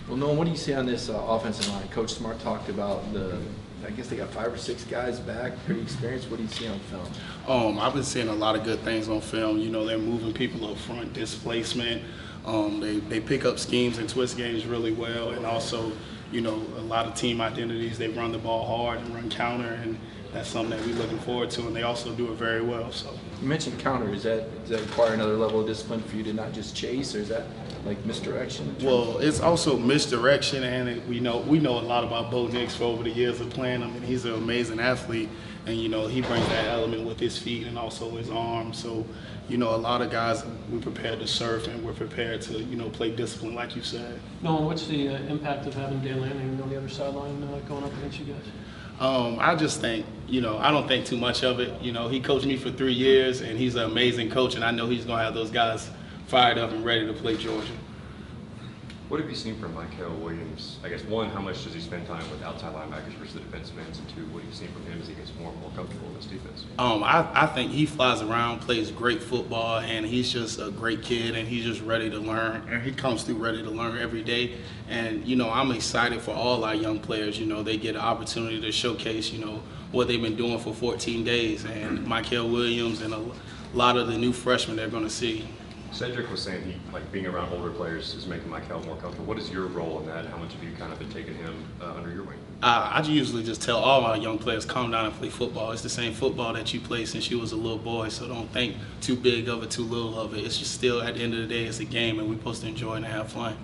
Well, Nolan, what do you see on this offensive line? Coach Smart talked about I guess they got 5 or 6 guys back, pretty experienced. What do you see on film? I've been seeing a lot of good things on film. You know, they're moving people up front, displacement. They pick up schemes and twist games really well, and also, you know, a lot of team identities. They run the ball hard and run counter, and that's something that we're looking forward to. And they also do it very well. So You mentioned counter. Does that require another level of discipline for you to not just chase, or is that like misdirection? Well, it's also misdirection, and we know a lot about Bo Nix for over the years of playing him, and he's an amazing athlete, and you know he brings that element with his feet and also his arms. So, you know, a lot of guys we're prepared to surf and we're prepared to play discipline, like you said. Nolan, what's the impact of having Dan Lanning on the other sideline going up against you guys? I just think, I don't think too much of it. You know, he coached me for 3 years, and he's an amazing coach, and I know he's going to have those guys fired up and ready to play Georgia. What have you seen from Michael Williams? I guess, one, how much does he spend time with outside linebackers versus the defensive ends? And two, what have you seen from him as he gets more and more comfortable in this defense? I think he flies around, plays great football, and he's just a great kid, and he's just ready to learn. And he comes through ready to learn every day. And, I'm excited for all our young players. They get an opportunity to showcase, what they've been doing for 14 days. And Michael Williams and a lot of the new freshmen they're going to see. Cedric was saying being around older players is making Michael more comfortable. What is your role in that? How much have you kind of been taking him under your wing? I usually just tell all our young players, calm down and play football. It's the same football that you played since you was a little boy, so don't think too big of it, too little of it. It's just still, at the end of the day, it's a game, and we're supposed to enjoy it and have fun.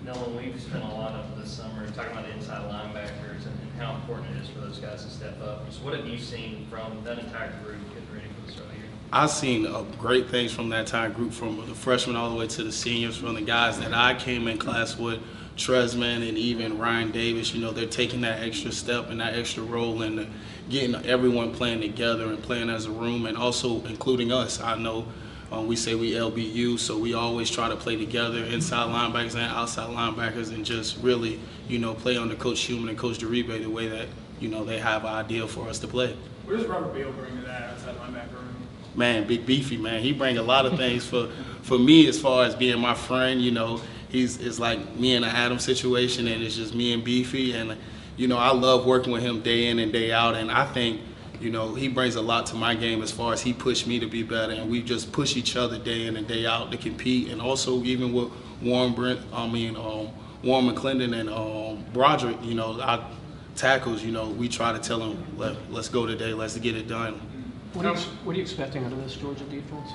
Nolan, we've spent a lot of this summer talking about the inside linebackers and how important it is for those guys to step up. So what have you seen from that entire group getting ready for the start of the year? I've seen great things from that entire group, from the freshmen all the way to the seniors, from the guys that I came in class with, Tresman and even Ryan Davis. They're taking that extra step and that extra role and getting everyone playing together and playing as a room, and also including us. I know we say we LBU, so we always try to play together, inside linebackers and outside linebackers, and just really, play under Coach Human and Coach Deribe the way that, they have an idea for us to play. What does Robert Beal bring to that outside linebacker room? Man, Big Beefy, man. He bring a lot of things for me as far as being my friend. It's like me and an Adam situation, and it's just me and Beefy. And, I love working with him day in and day out. And I think, he brings a lot to my game as far as he pushed me to be better. And we just push each other day in and day out to compete. And also even with Warren McClendon and Broderick, our tackles, we try to tell them, let's go today, let's get it done. What are you expecting out of this Georgia defense?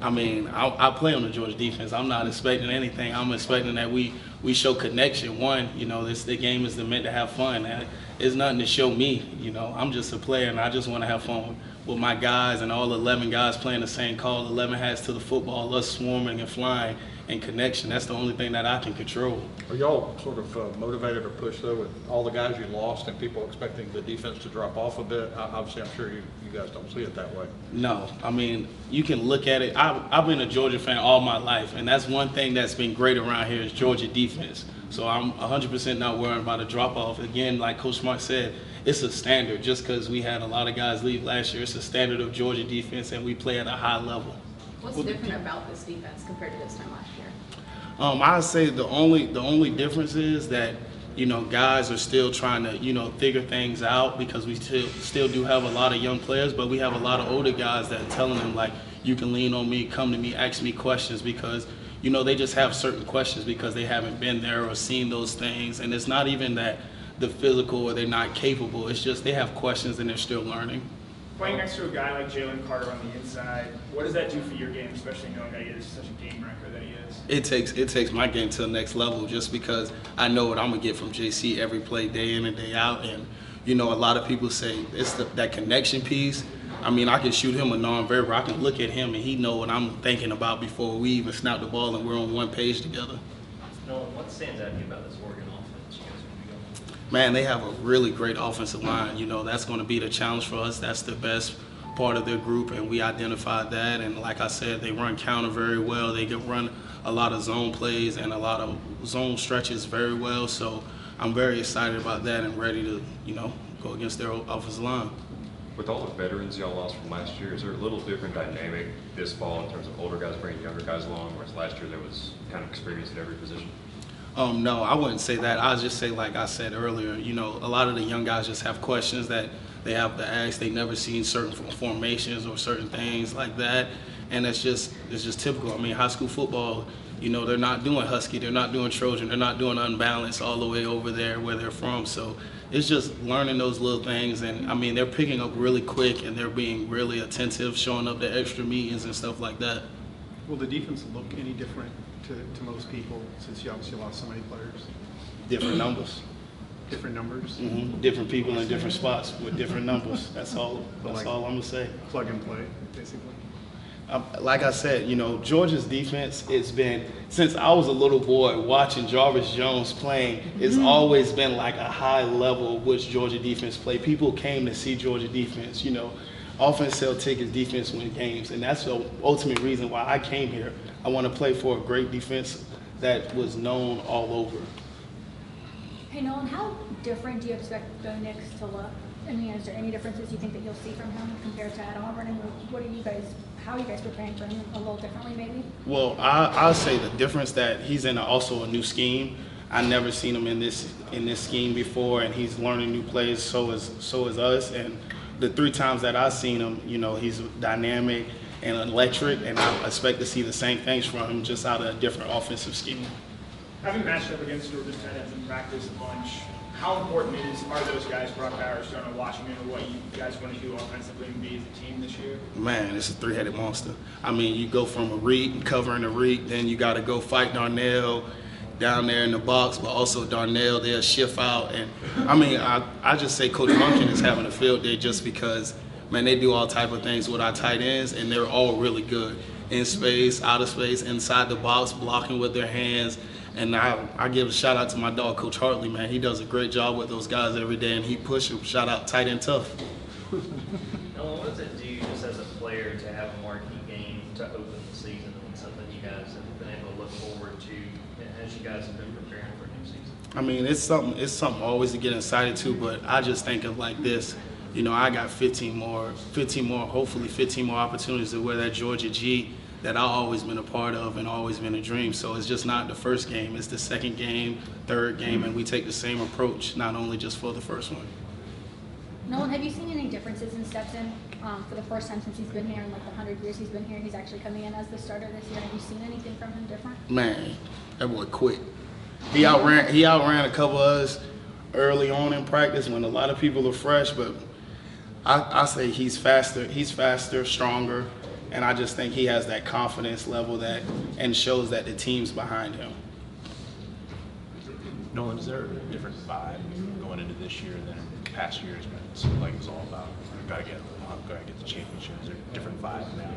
I mean, I play on the Georgia defense. I'm not expecting anything. I'm expecting that we show connection. One, the game is meant to have fun. It's nothing to show me. I'm just a player, and I just want to have fun with my guys and all 11 guys playing the same call. 11 hats to the football, us swarming and flying, and connection. That's the only thing that I can control. Are y'all sort of motivated or pushed, though, with all the guys you lost and people expecting the defense to drop off a bit? Obviously, I'm sure you guys don't see it that way. No. I mean, you can look at it. I've been a Georgia fan all my life, and that's one thing that's been great around here is Georgia defense. So I'm 100% not worried about a drop-off. Again, like Coach Smart said, it's a standard. Just because we had a lot of guys leave last year, it's a standard of Georgia defense, and we play at a high level. What's different about this defense compared to this time last year? I'd say the only difference is that, guys are still trying to, figure things out, because we still do have a lot of young players, but we have a lot of older guys that are telling them, like, you can lean on me, come to me, ask me questions, because, they just have certain questions because they haven't been there or seen those things. And it's not even that the physical or they're not capable. It's just they have questions and they're still learning. Playing next to a guy like Jalen Carter on the inside, what does that do for your game, especially knowing that he is such a game wrecker that he is? It takes my game to the next level, just because I know what I'm gonna get from JC every play, day in and day out. And a lot of people say it's that connection piece. I mean, I can shoot him a non-verbal. I can look at him and he know what I'm thinking about before we even snap the ball and we're on one page together. Nolan, what stands out to you about this Oregon offense you guys are going to be going? Man, they have a really great offensive line. That's going to be the challenge for us. That's the best part of their group, and we identified that. And like I said, they run counter very well. They can run a lot of zone plays and a lot of zone stretches very well. So I'm very excited about that and ready to, go against their offensive line. With all the veterans y'all lost from last year, is there a little different dynamic this fall in terms of older guys bringing younger guys along, whereas last year there was kind of experience at every position? No, I wouldn't say that. I'll just say, like I said earlier, you know, a lot of the young guys just have questions that they have to ask. They never seen certain formations or certain things like that, and it's just typical. I mean, high school football, you know, they're not doing Husky, they're not doing Trojan, they're not doing Unbalanced all the way over there where they're from. So it's just learning those little things, and I mean, they're picking up really quick and they're being really attentive, showing up to extra meetings and stuff like that. Will the defense look any different to most people since you obviously lost so many players? Different numbers. Different numbers? Different people in different spots with different numbers. That's all I'm gonna say. Plug and play, basically. Like I said, you know, Georgia's defense, it's been, since I was a little boy watching Jarvis Jones playing, it's always been like a high level of which Georgia defense play. People came to see Georgia defense, you know. Offense sell tickets, defense win games, and that's the ultimate reason why I came here. I want to play for a great defense that was known all over. Hey Nolan, how different do you expect Bo Nix to look? I mean, is there any differences you think that you'll see from him compared to at Auburn? And how are you guys preparing for him a little differently maybe? Well, I'll say the difference that he's in also a new scheme. I never seen him in this scheme before, and he's learning new plays. So is us. And the 3 times that I've seen him, you know, he's dynamic and electric, and I expect to see the same things from him, just out of a different offensive scheme. Having matched up against Georgia's tight ends in practice a bunch, how important are those guys, Brock Bowers, Jonah Washington, or what you guys want to do offensively and be as a team this year? Man, it's a 3-headed monster. I mean, you go from a read, covering a read, then you got to go fight Darnell down there in the box, but also Darnell, they'll shift out. And I mean, I just say Coach Monken is having a field day just because, man, they do all type of things with our tight ends, and they're all really good. In space, out of space, inside the box, blocking with their hands. And I give a shout out to my dog, Coach Hartley, man. He does a great job with those guys every day, and he pushes. Shout out tight end tough. Nolan, what does it do just as a player to have a marquee game to open the season, and something you guys have been able to look forward to as you guys have been preparing for a new season? I mean, it's something always to get excited to, but I just think of like this. You know, I got 15 more, hopefully 15 more opportunities to wear that Georgia G that I've always been a part of and always been a dream. So it's just not the first game, it's the second game, third game, and we take the same approach, not only just for the first one. Nolan, have you seen any differences in Stetson for the first time since he's been here in like the 100 years he's been here? He's actually coming in as the starter this year. Have you seen anything from him different? Man, that boy quick. He outran a couple of us early on in practice when a lot of people are fresh, but I say he's faster, stronger, and I just think he has that confidence level that and shows that the team's behind him. Nolan, is there a different vibe going into this year than past years when it seemed like it was all about gotta get the championship? Is there a different vibe now?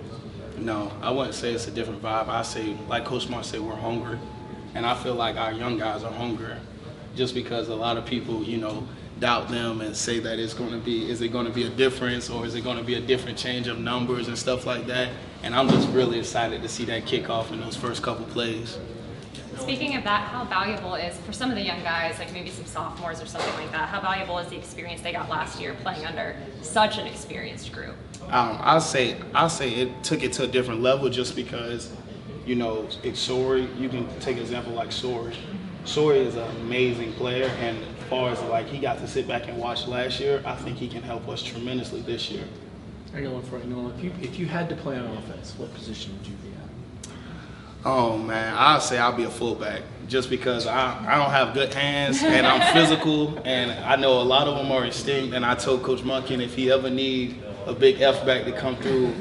No, I wouldn't say it's a different vibe. I say, like Coach Smart said, we're hungry, and I feel like our young guys are hungry, just because a lot of people, you know, doubt them and say that is it going to be a difference, or is it going to be a different change of numbers and stuff like that. And I'm just really excited to see that kickoff in those first couple plays. Speaking of that, how valuable is, for some of the young guys, like maybe some sophomores or something like that, how valuable is the experience they got last year playing under such an experienced group? I'll say it took it to a different level, just because, you know, it's Sori. You can take an example like Sori. Sori is an amazing player, and as far as like he got to sit back and watch last year, I think he can help us tremendously this year. I got one for you, Nolan. If you had to play on offense, what position would you be at? Oh man, I'll say I'll be a fullback, just because I don't have good hands and I'm physical, and I know a lot of them are instinct. And I told Coach Monken if he ever need a big F-back to come through,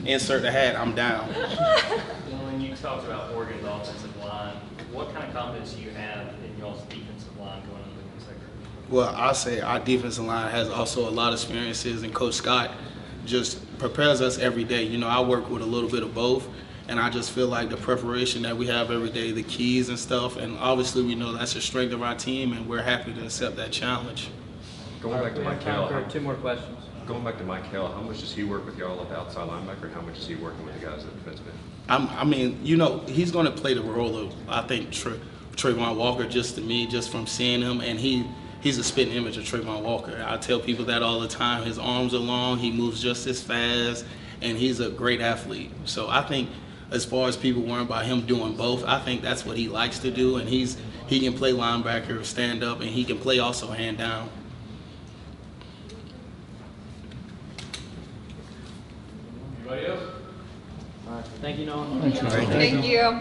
insert the hat, I'm down. When you talked about Oregon's offensive line, what kind of confidence do you have in y'all's defensive line going into the second? Well, I'll say our defensive line has also a lot of experiences, and Coach Scott just prepares us every day. You know, I work with a little bit of both, and I just feel like the preparation that we have every day, the keys and stuff, and obviously we know that's the strength of our team, and we're happy to accept that challenge. Going back to Mike Hill, 2 more questions. Going back to Mike Hill, how much does he work with y'all at the outside linebacker, and how much is he working with the guys at defensive end? I mean, you know, he's going to play the role of, I think, Trayvon Walker, just to me, just from seeing him, and he's a spitting image of Trayvon Walker. I tell people that all the time. His arms are long, he moves just as fast, and he's a great athlete. So I think as far as people worrying about him doing both, I think that's what he likes to do, and he can play linebacker, stand up, and he can play also hand down. Anybody else? Thank you, Nolan. Thank you.